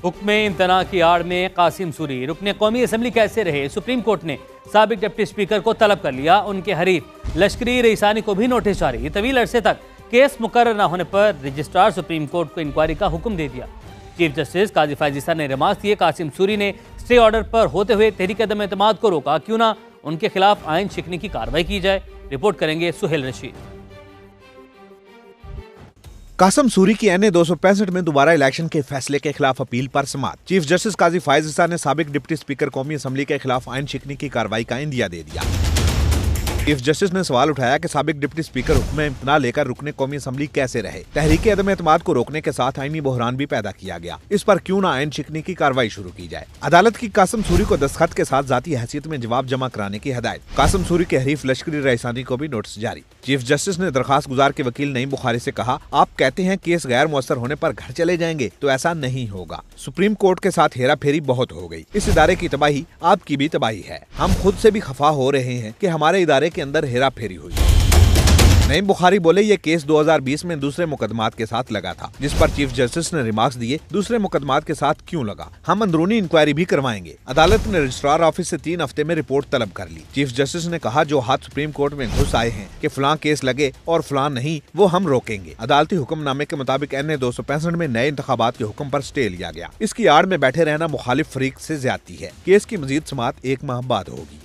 हुक्म इम्तना की आड़ में कासिम सूरी रुकने कौमी असम्बली कैसे रहे? सुप्रीम कोर्ट ने साबिक डिप्टी स्पीकर को तलब कर लिया। उनके हरीफ लश्करी रईसानी को भी नोटिस जारी। तवील अरसे तक केस मुकर्रर न होने पर रजिस्ट्रार सुप्रीम कोर्ट को इंक्वायरी का हुक्म दे दिया। चीफ जस्टिस काजी फैज ईसा ने रिमार्क्स दिए। कासिम सूरी ने स्टे ऑर्डर पर होते हुए तहरीक अदम एतमाद को रोका। क्यों ना उनके खिलाफ आइन शिकने की कार्रवाई की जाए। रिपोर्ट करेंगे सुहेल रशीद। कासिम सूरी की एनए 265 में दोबारा इलेक्शन के फैसले के खिलाफ अपील पर समाअत। चीफ जस्टिस काजी फैज ईसा ने साबिक डिप्टी स्पीकर कौमी असम्बली के खिलाफ आइन शिकनी की कार्रवाई का इंदिया दे दिया। चीफ जस्टिस ने सवाल उठाया कि साबिक डिप्टी स्पीकर हुक्म इम्तना लेकर रुकने कौमी असम्बली कैसे रहे? तहरीक अदम एतमाद को रोकने के साथ आईनी बहरान भी पैदा किया गया। इस पर क्यों ना आइन शिकनी की कार्रवाई शुरू की जाए। अदालत की कासिम सूरी को दस्तखत के साथ जाती हैसियत में जवाब जमा कराने की हदायत। कासिम सूरी के हरीफ लश्करी रईसानी को भी नोटिस जारी। चीफ जस्टिस ने दरखास्त गुजार के वकील नईम बुखारी से कहा, आप कहते हैं केस गैर मुअस्सर होने पर घर चले जाएंगे, तो ऐसा नहीं होगा। सुप्रीम कोर्ट के साथ हेरा फेरी बहुत हो गई। इस इदारे की तबाही आपकी भी तबाही है। हम खुद से भी खफा हो रहे हैं कि हमारे इदारे के अंदर हेरा फेरी हुई। नईम बुखारी बोले, ये केस 2020 में दूसरे मुकदमात के साथ लगा था, जिस पर चीफ जस्टिस ने रिमार्क्स दिए, दूसरे मुकदमात के साथ क्यों लगा? हम अंदरूनी इंक्वायरी भी करवाएंगे। अदालत ने रजिस्ट्रार ऑफिस से 3 हफ्ते में रिपोर्ट तलब कर ली। चीफ जस्टिस ने कहा, जो हाथ सुप्रीम कोर्ट में घुस आए हैं कि फलां केस लगे और फलां नहीं, वो हम रोकेंगे। अदालती हुक्मनामे के मुताबिक एनए 265 में नए इंतखाबात के हुक्म पर स्टे लिया गया। इसकी आड़ में बैठे रहना मुखालिफ फरीक से ज्यादती है। केस की मजीद समाअत 1 माह बाद होगी।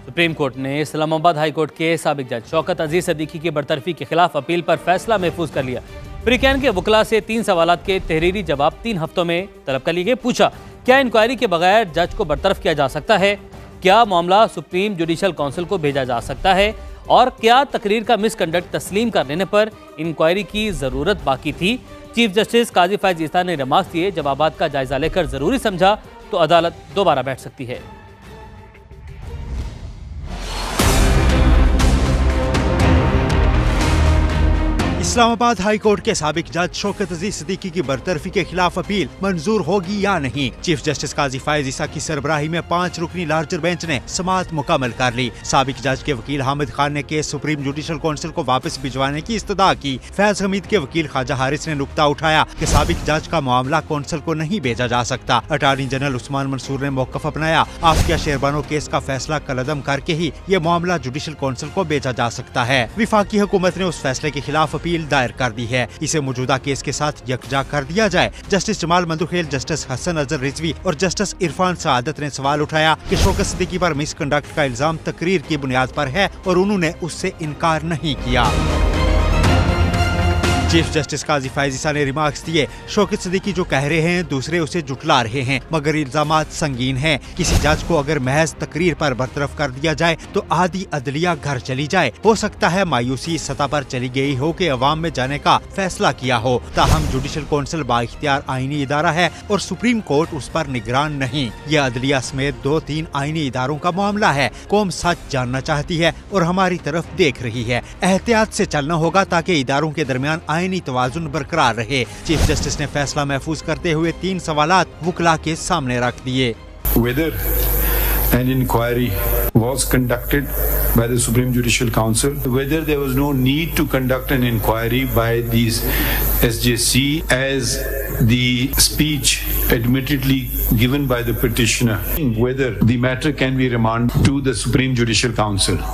सुप्रीम कोर्ट ने इस्लामाबाद हाई कोर्ट के साबिक जज शौकत अजीज सदीकी की बरतरफी के खिलाफ अपील पर फैसला महफूज कर लिया। फ्रीकैन के वकला से 3 सवालात के तहरीरी जवाब 3 हफ्तों में तलब कर लिए गए। पूछा, क्या इंक्वायरी के बगैर जज को बरतरफ किया जा सकता है? क्या मामला सुप्रीम जुडिशल काउंसिल को भेजा जा सकता है? और क्या तकरीर का मिसकंडक्ट तस्लीम कर लेने पर इंक्वायरी की जरूरत बाकी थी? चीफ जस्टिस काजी फैज ईसा ने रिमार्क्स दिए। जवाबात का जायजा लेकर जरूरी समझा तो अदालत दोबारा बैठ सकती है। इस्लामाबाद हाई कोर्ट के साबिक जज शौकत अजीज सदीकी की बरतरफी के खिलाफ अपील मंजूर होगी या नहीं? चीफ जस्टिस काजी फैज ईसा की सरबराही में 5 रुकनी लार्जर बेंच ने समाअत मुकम्मल कर ली। साबिक जज के वकील हामिद खान ने केस सुप्रीम जुडिशल काउंसिल को वापस भिजवाने की इस्तदा की। फैज हमीद के वकील ख्वाजा हारिस ने नुक्ता उठाया कि साबिक जज का मामला काउंसिल को नहीं भेजा जा सकता। अटार्नी जनरल उस्मान मंसूर ने मौकफ अपनाया। आफिया शेरबानो केस का फैसला कलअदम करके ही ये मामला जुडिशल काउंसिल को भेजा जा सकता है। विफाकी हुकूमत ने उस फैसले के खिलाफ अपील दायर कर दी है। इसे मौजूदा केस के साथ यकजा कर दिया जाए। जस्टिस जमाल मंदुखेल, जस्टिस हसन अजहर रिजवी और जस्टिस इरफान सआदत ने सवाल उठाया कि शौकत सिद्दीकी पर मिसकंडक्ट का इल्जाम तकरीर की बुनियाद पर है और उन्होंने उससे इनकार नहीं किया। चीफ जस्टिस काजी फैज ईसा ने रिमार्क्स दिए, शौकत सिद्दीकी जो कह रहे हैं दूसरे उसे जुटला रहे हैं, मगर इल्जामात संगीन हैं। किसी जज को अगर महज तकरीर पर बरतरफ कर दिया जाए तो आधी अदलिया घर चली जाए। हो सकता है मायूसी सतह पर चली गई हो कि अवाम में जाने का फैसला किया हो। ताहम जुडिशल काउंसिल बाइख्तियार आईनी इदारा है और सुप्रीम कोर्ट उस पर निगरान नहीं। यह अदलिया समेत 2-3 आईनी इदारों का मामला है। कौम सच जानना चाहती है और हमारी तरफ देख रही है। एहतियात से चलना होगा ताकि इदारों के दरमियान आईनी तवाजुन बरकरार रहे। चीफ जस्टिस ने फैसला महफूज करते हुए 3 सवालात वकला के सामने रख दिए। Whether an inquiry was conducted by the Supreme Judicial Council, whether there was no need to conduct an inquiry by these SJC as the speech admittedly given by the petitioner, whether the matter can be remanded to the Supreme Judicial Council.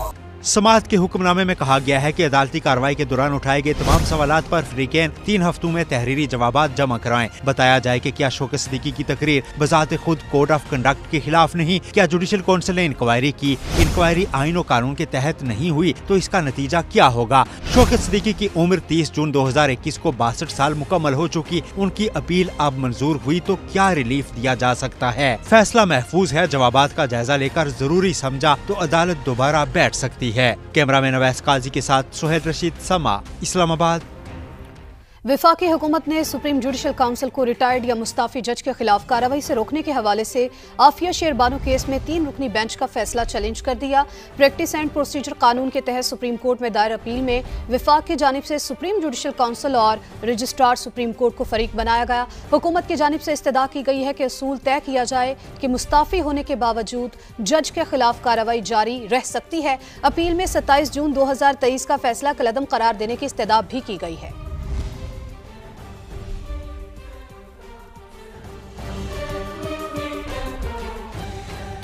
समाअत के हुक्मनामे में कहा गया है कि अदालती कार्रवाई के दौरान उठाए गए तमाम सवालात पर फ्रीकैन 3 हफ्तों में तहरीरी जवाबात जमा कराएं। बताया जाए कि क्या शौकत सिद्दीकी की तकरीर बजाते खुद कोड ऑफ कंडक्ट के खिलाफ नहीं? क्या जुडिशल काउंसिल ने इंक्वायरी की? इंक्वायरी आईन और कानून के तहत नहीं हुई तो इसका नतीजा क्या होगा? शौकत सिद्दीकी की उम्र 30 जून 2021 को 62 साल मुकम्मल हो चुकी। उनकी अपील अब मंजूर हुई तो क्या रिलीफ दिया जा सकता है? फैसला महफूज है। जवाबात का जायजा लेकर जरूरी समझा तो अदालत दोबारा बैठ सकती है। कैमरामैन अवैस काजी के साथ सुहेल रशीद, समा, इस्लामाबाद। वफाकी हुकूमत ने सुप्रीम जुडिशल काउंसिल को रिटायर्ड या मुस्ताफी जज के खिलाफ कार्रवाई से रोकने के हवाले से आफिया शेरबानो केस में 3 रुकनी बेंच का फैसला चैलेंज कर दिया। प्रैक्टिस एंड प्रोसीजर कानून के तहत सुप्रीम कोर्ट में दायर अपील में वफाक की जानिब से सुप्रीम जुडिशल काउंसिल और रजिस्ट्रार सुप्रीम कोर्ट को फरीक बनाया गया। हुकूमत की जानिब से इस्तदा की गई है कि असूल तय किया जाए कि मुस्ताफी होने के बावजूद जज के खिलाफ कार्रवाई जारी रह सकती है। अपील में 27 जून 2023 का फैसला कलअदम करार देने की इस्तदा भी की गई है।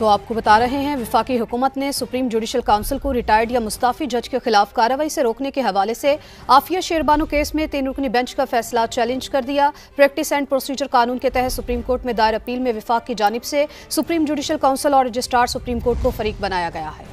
तो आपको बता रहे हैं, वफाकी हुकूमत ने सुप्रीम जुडिशल काउंसिल को रिटायर्ड या मुस्ताफी जज के खिलाफ कार्रवाई से रोकने के हवाले से आफिया शेरबानो केस में 3 रुकनी बेंच का फैसला चैलेंज कर दिया। प्रैक्टिस एंड प्रोसीजर कानून के तहत सुप्रीम कोर्ट में दायर अपील में वफाक की जानिब से सुप्रीम जुडिशल काउंसिल और रजिस्ट्रार सुप्रीम कोर्ट को फरीक बनाया गया है।